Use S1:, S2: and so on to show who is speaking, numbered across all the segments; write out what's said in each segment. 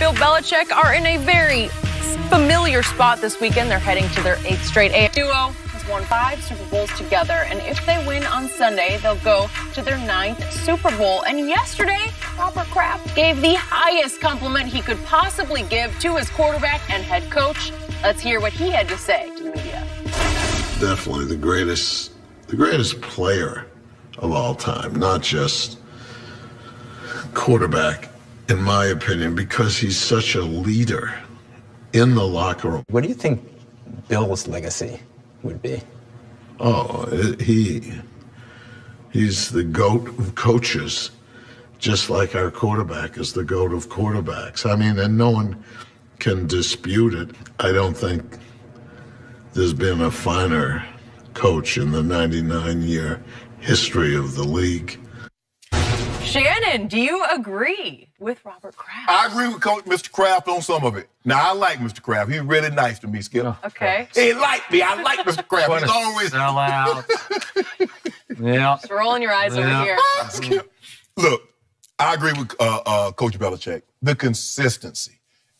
S1: Bill Belichick are in a very familiar spot this weekend. They're heading to their 8th straight. A duo has won 5 Super Bowls together, and if they win on Sunday, they'll go to their 9th Super Bowl. And yesterday, Bob Kraft gave the highest compliment he could possibly give to his quarterback and head coach. Let's hear what he had to say to the media.
S2: Definitely the greatest player of all time, not just quarterback, in my opinion, because he's such a leader in the locker room.
S3: What do you think Bill's legacy would be?
S2: Oh, he's the GOAT of coaches, just like our quarterback is the GOAT of quarterbacks. I mean, and no one can dispute it. I don't think there's been a finer coach in the 99-year history of the league.
S1: Shannon, do you agree with Robert Kraft?
S4: I agree with Coach Mr. Kraft on some of it. Now, I like Mr. Kraft. He's really nice to me, Skip.
S1: Okay.
S4: He liked me. I like Mr. Kraft.
S3: What
S4: He's always...
S3: sell out. Yeah.
S1: Just rolling your eyes over here.
S4: Skip. Look, I agree with Coach Belichick. The consistency.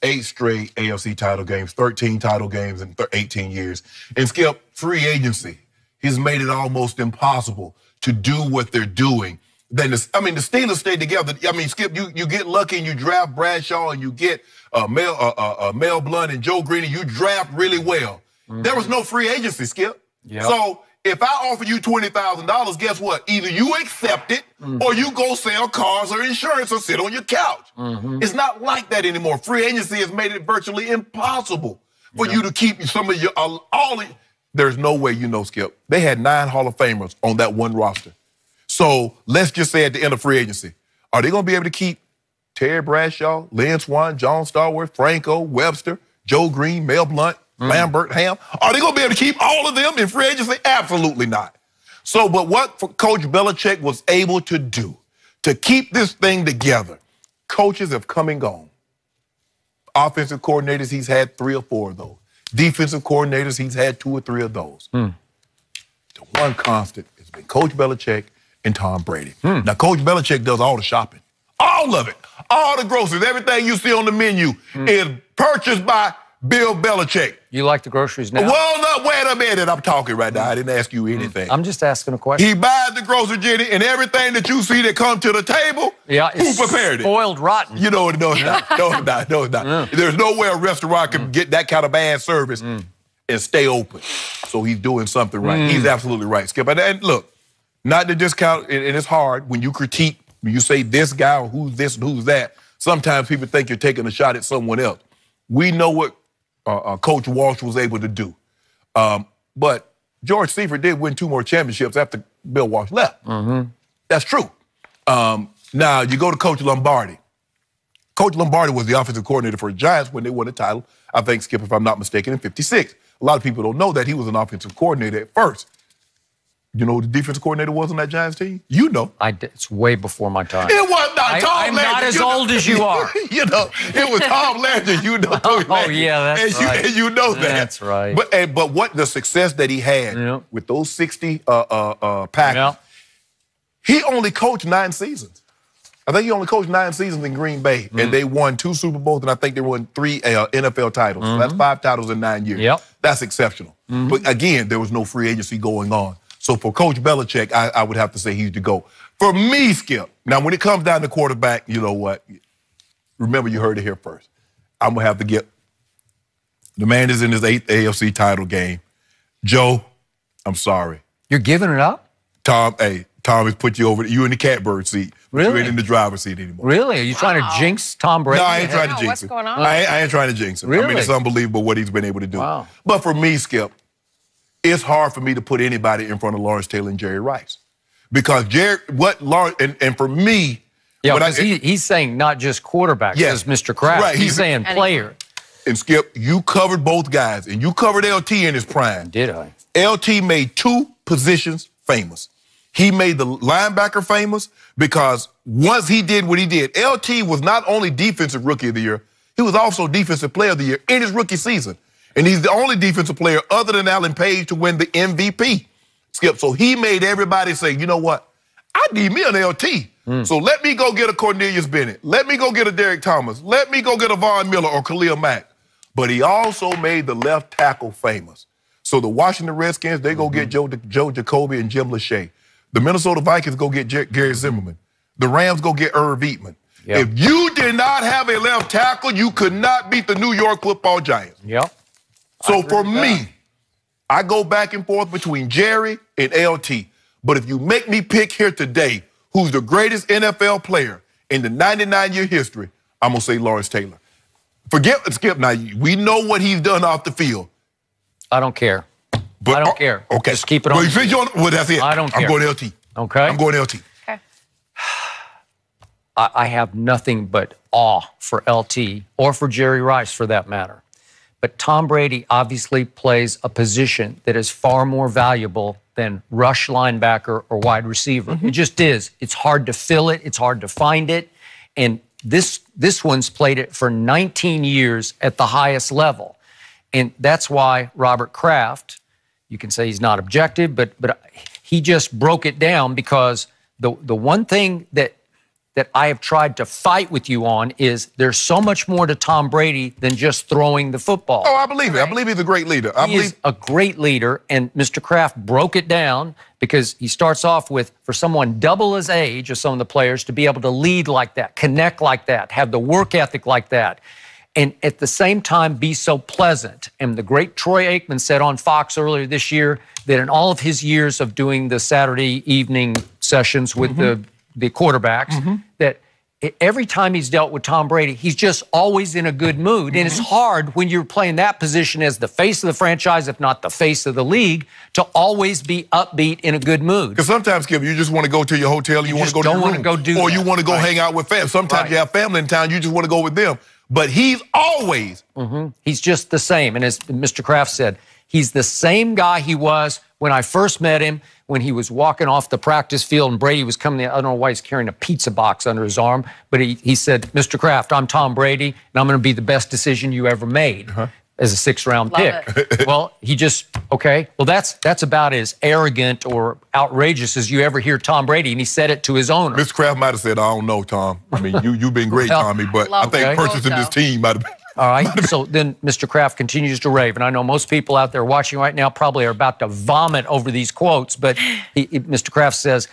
S4: 8 straight AFC title games, 13 title games in 18 years. And Skip, free agency. He's made it almost impossible to do what they're doing. Then the Steelers stayed together. I mean, Skip, you get lucky and you draft Bradshaw and you get Mel Blount and Joe Green and you draft really well. There was no free agency, Skip.
S3: Yep.
S4: So if I offer you $20,000, guess what? Either you accept it or you go sell cars or insurance or sit on your couch. It's not like that anymore. Free agency has made it virtually impossible for you to keep some of your There's no way, Skip. They had 9 Hall of Famers on that one roster. So let's just say at the end of free agency, are they going to be able to keep Terry Bradshaw, Lynn Swann, John Starworth, Franco, Webster, Joe Green, Mel Blount, Lambert, Ham? Are they going to be able to keep all of them in free agency? Absolutely not. So, but what Coach Belichick was able to do to keep this thing together, coaches have come and gone. Offensive coordinators, he's had 3 or 4 of those. Defensive coordinators, he's had 2 or 3 of those. The one constant has been Coach Belichick and Tom Brady. Now, Coach Belichick does all the shopping. All of it. All the groceries. Everything you see on the menu is purchased by Bill Belichick.
S3: You like the groceries now?
S4: Well, no, wait a minute. I'm talking right now. I didn't ask you anything.
S3: I'm just asking a question.
S4: He buys the grocery, Jenny, and everything that you see that comes to the table, who prepared it?
S3: Spoiled rotten.
S4: No, it's not. No, it's not. There's no way a restaurant can get that kind of bad service and stay open. So he's doing something right. He's absolutely right, Skip. And look, not to discount, and it's hard when you critique, when you say this guy or who's this and who's that, sometimes people think you're taking a shot at someone else. We know what Coach Walsh was able to do. But George Seifert did win 2 more championships after Bill Walsh left. That's true. Now, you go to Coach Lombardi. Coach Lombardi was the offensive coordinator for the Giants when they won the title, I think, Skip, if I'm not mistaken, in '56. A lot of people don't know that he was an offensive coordinator at first. You know who the defensive coordinator was on that Giants team? You know.
S3: It's way before my time.
S4: It was not Tom
S3: I'm
S4: Landry.
S3: not as old as you are.
S4: It was Tom Landry.
S3: Oh, yeah, that's right.
S4: And you know that.
S3: That's right.
S4: But what the success that he had with those 60 Packers, he only coached 9 seasons. I think he only coached 9 seasons in Green Bay, and they won 2 Super Bowls, and I think they won 3 NFL titles. So that's 5 titles in 9 years. That's exceptional. But again, there was no free agency going on. So for Coach Belichick, I would have to say he's the GOAT. For me, Skip, now when it comes down to quarterback, you know what? Remember, you heard it here first. I'm going to have to get, the man is in his 8th AFC title game. Joe, I'm sorry.
S3: You're giving it up?
S4: Tom has put you over, you in the catbird seat.
S3: Really?
S4: You ain't in the driver's seat anymore.
S3: Really? Are you trying to jinx Tom Brady?
S4: No, I ain't trying to jinx him.
S1: What's going on?
S4: I ain't trying to jinx him.
S3: Really?
S4: I mean, it's unbelievable what he's been able to do.
S3: Wow.
S4: But for me, Skip, it's hard for me to put anybody in front of Lawrence Taylor and Jerry Rice. Because and for me...
S3: Yeah, because he's saying not just quarterback, as Mr. Kraft.
S4: Right,
S3: he's saying player.
S4: And Skip, you covered both guys, and you covered LT in his prime.
S3: Did I?
S4: LT made 2 positions famous. He made the linebacker famous because once he did what he did, LT was not only Defensive Rookie of the Year, he was also Defensive Player of the Year in his rookie season. And he's the only defensive player other than Alan Page to win the MVP, Skip. So he made everybody say, you know what? I need me an LT So let me go get a Cornelius Bennett. Let me go get a Derek Thomas. Let me go get a Von Miller or Khalil Mack. But he also made the left tackle famous. So the Washington Redskins, they go get Joe Jacoby and Jim Lachey. The Minnesota Vikings go get Gary Zimmerman. The Rams go get Irv Eatman. Yep. If you did not have a left tackle, you could not beat the New York Football Giants.
S3: Yep.
S4: So for me, I go back and forth between Jerry and LT. But if you make me pick here today who's the greatest NFL player in the 99-year history, I'm going to say Lawrence Taylor. Forget Skip. Now, we know what he's done off the field.
S3: I don't care.
S4: But,
S3: I don't care.
S4: Okay.
S3: Just keep it on.
S4: Well, that's it.
S3: I don't care.
S4: I'm going LT.
S3: Okay.
S4: I'm going LT.
S1: Okay.
S3: I have nothing but awe for LT or for Jerry Rice for that matter. But Tom Brady obviously plays a position that is far more valuable than rush linebacker or wide receiver. It just is. It's hard to fill it. It's hard to find it. And this one's played it for 19 years at the highest level. And that's why Robert Kraft, you can say he's not objective, but he just broke it down because the one thing that I have tried to fight with you on is there's so much more to Tom Brady than just throwing the football.
S4: Oh, I believe it. I believe he's a great leader.
S3: He is a great leader, and Mr. Kraft broke it down because he starts off with, for someone double his age of some of the players to be able to lead like that, connect like that, have the work ethic like that, and at the same time be so pleasant. And the great Troy Aikman said on Fox earlier this year that in all of his years of doing the Saturday evening sessions with the quarterbacks, that every time he's dealt with Tom Brady, he's just always in a good mood. And it's hard when you're playing that position as the face of the franchise, if not the face of the league, to always be upbeat in a good mood.
S4: Because sometimes, Skip, you just want to go to your hotel and you want to go to your room.
S3: Don't want to go do
S4: or
S3: that.
S4: you want to go hang out with family. Sometimes you have family in town, you just want to go with them. But he's always.
S3: He's just the same. And as Mr. Kraft said, he's the same guy he was when I first met him, when he was walking off the practice field and Brady was coming in. I don't know why he's carrying a pizza box under his arm, but he said, Mr. Kraft, I'm Tom Brady, and I'm going to be the best decision you ever made as a 6th-round pick. Well, he just, okay, well, that's about as arrogant or outrageous as you ever hear Tom Brady, and he said it to his owner.
S4: Mr. Kraft might have said, I don't know, Tom. I mean, you've been great, Tommy, but I think purchasing this team might have been.
S3: All right, so then Mr. Kraft continues to rave, and I know most people out there watching right now probably are about to vomit over these quotes, but Mr. Kraft says,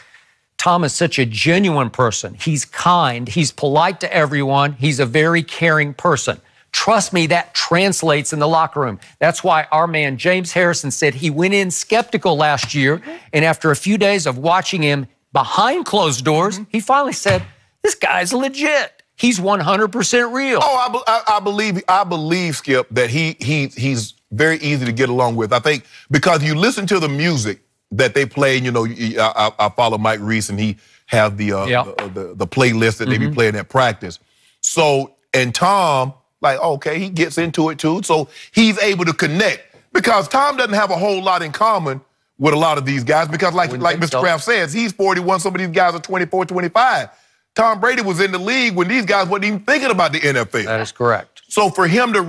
S3: Tom is such a genuine person. He's kind. He's polite to everyone. He's a very caring person. Trust me, that translates in the locker room. That's why our man James Harrison said he went in skeptical last year, and after a few days of watching him behind closed doors, he finally said, this guy's legit. He's 100% real.
S4: Oh, I believe, Skip, that he's very easy to get along with. I think because you listen to the music that they play, you know, I follow Mike Reese and he have the playlist that they be playing at practice. So, and Tom, like, okay, he gets into it too. So he's able to connect because Tom doesn't have a whole lot in common with a lot of these guys because like Mr. Kraft says, he's 41, some of these guys are 24, 25. Tom Brady was in the league when these guys weren't even thinking about the NFL.
S3: That is correct.
S4: So for him to,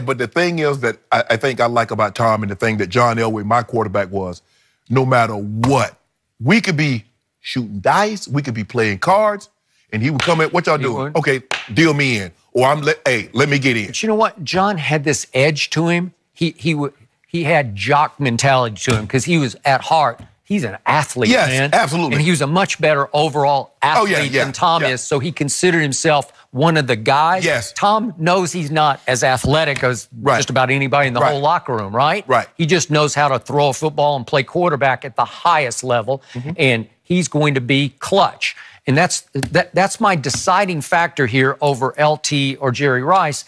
S4: but the thing is that I think I like about Tom and the thing that John Elway, my quarterback, was, no matter what, we could be shooting dice, we could be playing cards, and he would come in, what y'all doing? Okay, deal me in. Or hey, let me get in.
S3: But you know what? John had this edge to him. He had jock mentality to him because he was at heart. He's an athlete, man.
S4: Absolutely.
S3: And he was a much better overall athlete than Tom is, so he considered himself one of the guys.
S4: Yes.
S3: Tom knows he's not as athletic as just about anybody in the whole locker room, right?
S4: Right.
S3: He just knows how to throw a football and play quarterback at the highest level, and he's going to be clutch. And that's my deciding factor here over LT or Jerry Rice.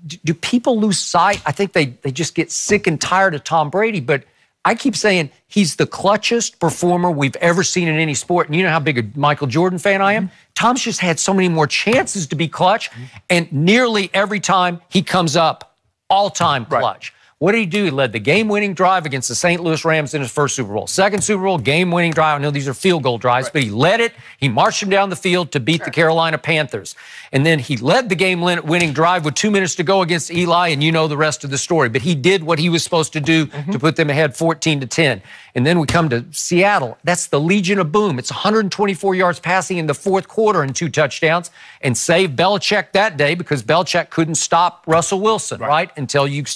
S3: Do people lose sight? I think they just get sick and tired of Tom Brady, but I keep saying he's the clutchest performer we've ever seen in any sport. And you know how big a Michael Jordan fan I am? Tom's just had so many more chances to be clutch, and nearly every time he comes up, all-time clutch. What did he do? He led the game-winning drive against the St. Louis Rams in his first Super Bowl. Second Super Bowl, game-winning drive. I know these are field goal drives, but he led it. He marched them down the field to beat the Carolina Panthers. And then he led the game-winning drive with 2 minutes to go against Eli, and you know the rest of the story. But he did what he was supposed to do to put them ahead 14-10. And then we come to Seattle. That's the Legion of Boom. It's 124 yards passing in the fourth quarter and 2 touchdowns, and saved Belichick that day because Belichick couldn't stop Russell Wilson, right? Until you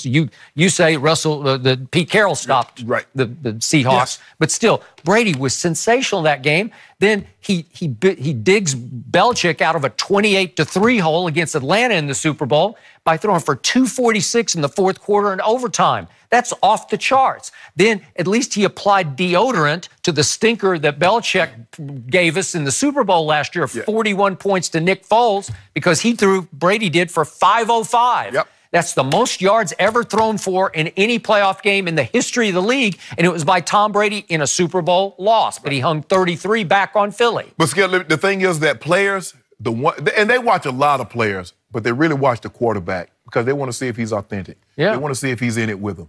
S3: say the Pete Carroll stopped the Seahawks. Yes. But still, Brady was sensational in that game. Then he digs Belichick out of a 28-3 hole against Atlanta in the Super Bowl by throwing for 246 in the fourth quarter and overtime. That's off the charts. Then at least he applied deodorant to the stinker that Belichick gave us in the Super Bowl last year, 41 points to Nick Foles, because Brady did for 505. Yep. That's the most yards ever thrown for in any playoff game in the history of the league, and it was by Tom Brady in a Super Bowl loss. But he hung 33 back on Philly.
S4: But Skip, the thing is that players, and they watch a lot of players, but they really watch the quarterback because they want to see if he's authentic. Yeah. They want to see if he's in it with them.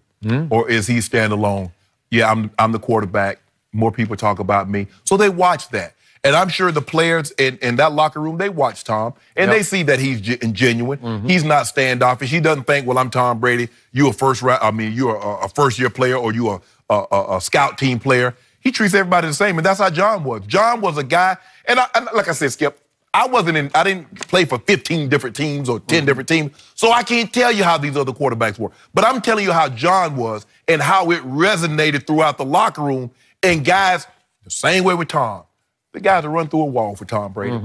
S4: Or is he standalone? Yeah, I'm the quarterback. More people talk about me. So they watch that. And I'm sure the players in that locker room, they watch Tom, and they see that he's genuine. He's not standoffish. He doesn't think, well, I'm Tom Brady. You're a first-year player, or you're a scout team player. He treats everybody the same, and that's how John was. John was a guy, and like I said, Skip, I didn't play for 15 different teams or 10 different teams, so I can't tell you how these other quarterbacks were. But I'm telling you how John was and how it resonated throughout the locker room. And guys, the same way with Tom. The guys that run through a wall for Tom Brady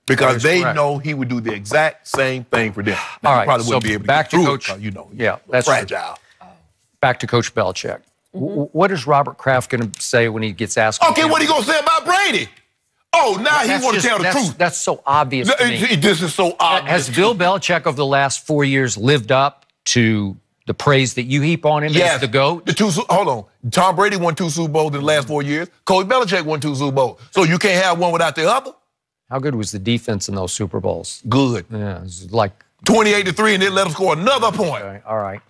S4: because they know he would do the exact same thing for them. Now,
S3: all right,
S4: probably wouldn't be able to
S3: back
S4: get
S3: to
S4: through
S3: Coach.
S4: it,
S3: That's
S4: fragile.
S3: Back to Coach Belichick. What is Robert Kraft going to say when he gets asked?
S4: Okay, what are you going to say about Brady? Oh, now he want to tell the truth.
S3: That's so obvious to me.
S4: This is so obvious.
S3: Has Bill Belichick over the last 4 years lived up to the praise that you heap on him as the GOAT?
S4: Hold on. Tom Brady won 2 Super Bowls in the last 4 years. Coach Belichick won 2 Super Bowls. So you can't have one without the other?
S3: How good was the defense in those Super Bowls?
S4: Good.
S3: Yeah, it was like
S4: 28-3, and then let him score another point.
S3: Okay, all right.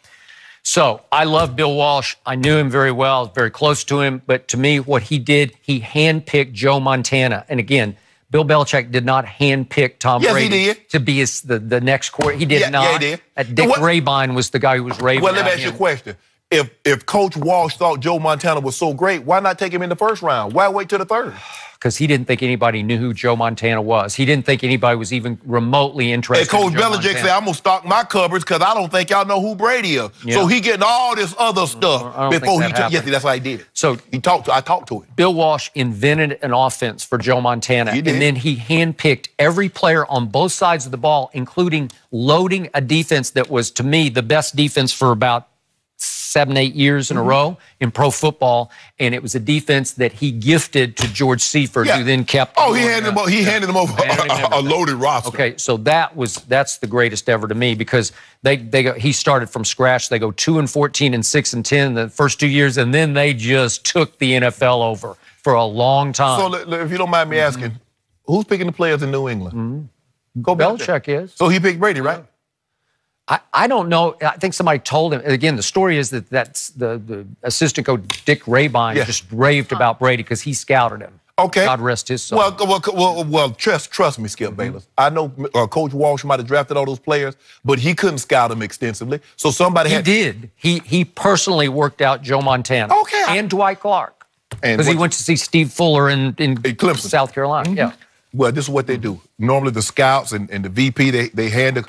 S3: So I love Bill Walsh. I knew him very well, very close to him. But to me, what he did, he handpicked Joe Montana. And again, Bill Belichick did not handpick Tom Brady to be the next quarterback. He did not.
S4: Yeah, he did.
S3: Dick Rabine was the guy who was raving.
S4: Well, let me ask you a question. If Coach Walsh thought Joe Montana was so great, why not take him in the first round? Why wait till the third?
S3: Because he didn't think anybody knew who Joe Montana was. He didn't think anybody was even remotely interested.
S4: And Coach Belichick said, I'm going to stock my cupboards because I don't think y'all know who Brady is. Yeah. So he getting all this other stuff before he took. Yes, that's why he did it. So I talked to him.
S3: Bill Walsh invented an offense for Joe Montana.
S4: He did.
S3: And then he handpicked every player on both sides of the ball, including loading a defense that was, to me, the best defense for about 7-8 years in a row in pro football, and it was a defense that he gifted to George Seifert, who then kept.
S4: Oh, he handed him over a loaded roster.
S3: Okay, so that's the greatest ever to me because he started from scratch. They go 2-14 and 6-10 the first 2 years, and then they just took the NFL over for a long time.
S4: So if you don't mind me asking, who's picking the players in New England?
S3: Belichick is.
S4: So he picked Brady, right?
S3: I don't know. I think somebody told him. Again, the story is that's the assistant coach, Dick Rabine, just raved about Brady because he scouted him. Okay. God rest his soul.
S4: Well, trust me, Skip Bayless. I know Coach Walsh might have drafted all those players, but he couldn't scout them extensively. So somebody
S3: He did. He personally worked out Joe Montana. Okay. And Dwight Clark. Because he went to see Steve Fuller in Clemson, South Carolina. Yeah.
S4: Well, this is what they do. Normally the scouts and the VP, they hand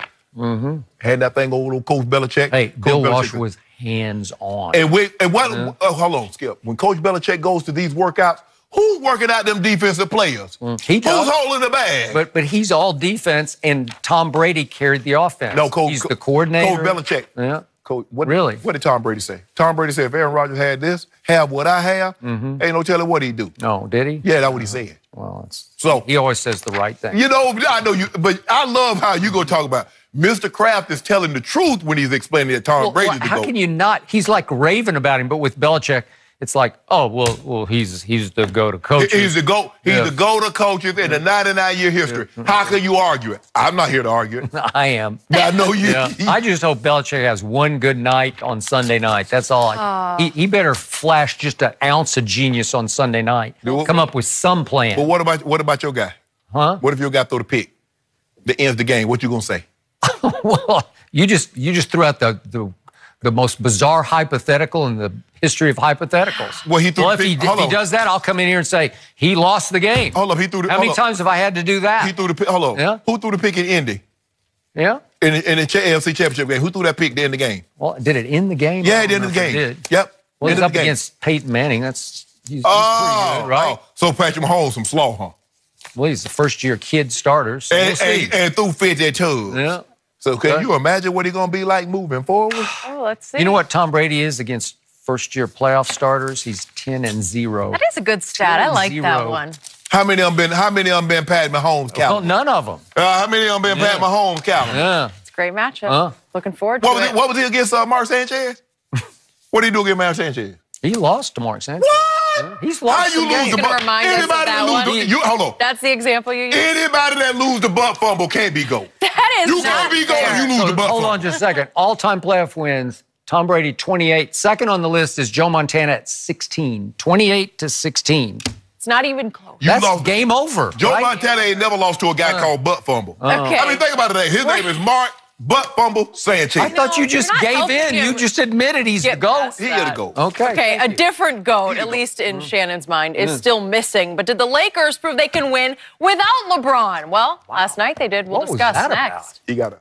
S4: that thing over to Coach Belichick.
S3: Hey, Bill Walsh was hands-on.
S4: Hold on, Skip. When Coach Belichick goes to these workouts, who's working out them defensive players?
S3: He does.
S4: Who's holding the bag?
S3: But he's all defense, and Tom Brady carried the offense.
S4: No,
S3: he's the coordinator.
S4: Coach Belichick.
S3: Yeah.
S4: What did Tom Brady say? Tom Brady said, if Aaron Rodgers had this, have what I have, ain't no telling what he'd do.
S3: No, did he?
S4: Yeah, that's what he said.
S3: Well, so he always says the right thing.
S4: You know, I know you, but I love how you go talk about Mr. Kraft is telling the truth when he's explaining that Tom Brady's the GOAT.
S3: How can you not? He's like raving about him, but with Belichick, it's like, oh, well, he's the GOAT of coaches.
S4: He's the GOAT. He's the GOAT of coaches in the 99-year history. How can you argue it? I'm not here to argue it.
S3: I am.
S4: I know you.
S3: Yeah. I just hope Belichick has one good night on Sunday night. That's all. He better flash just an ounce of genius on Sunday night. Come up with some plan.
S4: But what about your guy?
S3: Huh?
S4: What if your guy throw the pick that ends the game? What you gonna say?
S3: Well, you just threw out the most bizarre hypothetical in the history of hypotheticals.
S4: Well, if he
S3: does that, I'll come in here and say he lost the game.
S4: Hold up, he threw the.
S3: How many times have I had to do that?
S4: He threw the pick. Hold on.
S3: Yeah.
S4: Who threw the pick in Indy?
S3: Yeah.
S4: In the AFC Championship game, who threw that pick to end the game?
S3: Well, did it end the game?
S4: Yeah, it ended the game.
S3: It did.
S4: Yep.
S3: Well, he's up against Peyton Manning. He's pretty good, right?
S4: So Patrick Mahomes some slaw, huh?
S3: Well, he's the first-year kid starter. So
S4: and threw 52.
S3: Yeah.
S4: So can you imagine what he's going to be like moving forward?
S1: Oh, let's see.
S3: You know what Tom Brady is against first-year playoff starters? He's 10-0.
S1: That is a good stat. I like that one.
S4: How many of them been Pat Mahomes, Calvin?
S3: Well, none of them.
S4: How many of them been Pat Mahomes, Calvin?
S3: Yeah.
S1: It's a great matchup. Looking forward to it.
S4: What was he against Mark Sanchez? What did he do against Mark Sanchez?
S3: He lost to Mark Sanchez.
S4: What?
S3: Yeah. He's lost
S4: How you
S3: some
S4: lose
S3: games.
S4: the butt?
S1: Remind us of that one.
S4: Hold on.
S1: That's the example you use?
S4: Anybody that lose the butt fumble can't be GOAT.
S1: That is
S4: You
S1: not
S4: can't be GOAT if you lose the butt
S3: Hold
S4: fumble.
S3: on just a second. All-time playoff wins, Tom Brady, 28. Second on the list is Joe Montana at 16. 28-16.
S1: It's not even close.
S3: That's game over.
S4: Joe
S3: right?
S4: Montana ain't never lost to a guy called butt fumble.
S1: Okay.
S4: I mean, think about it. His name is Mark Butt Fumble Sanchez.
S3: I thought you just
S1: you're not
S3: gave
S1: helping
S3: in.
S1: him
S3: You just admitted he's the
S1: get
S3: GOAT.
S1: past
S4: He
S1: that.
S4: is the GOAT.
S3: Okay.
S1: Okay, a different GOAT, at least in Shannon's mind, is still missing. But did the Lakers prove they can win without LeBron? Well, last night they did. We'll
S3: What was
S1: discuss
S3: that
S1: next.
S3: about?
S4: He got a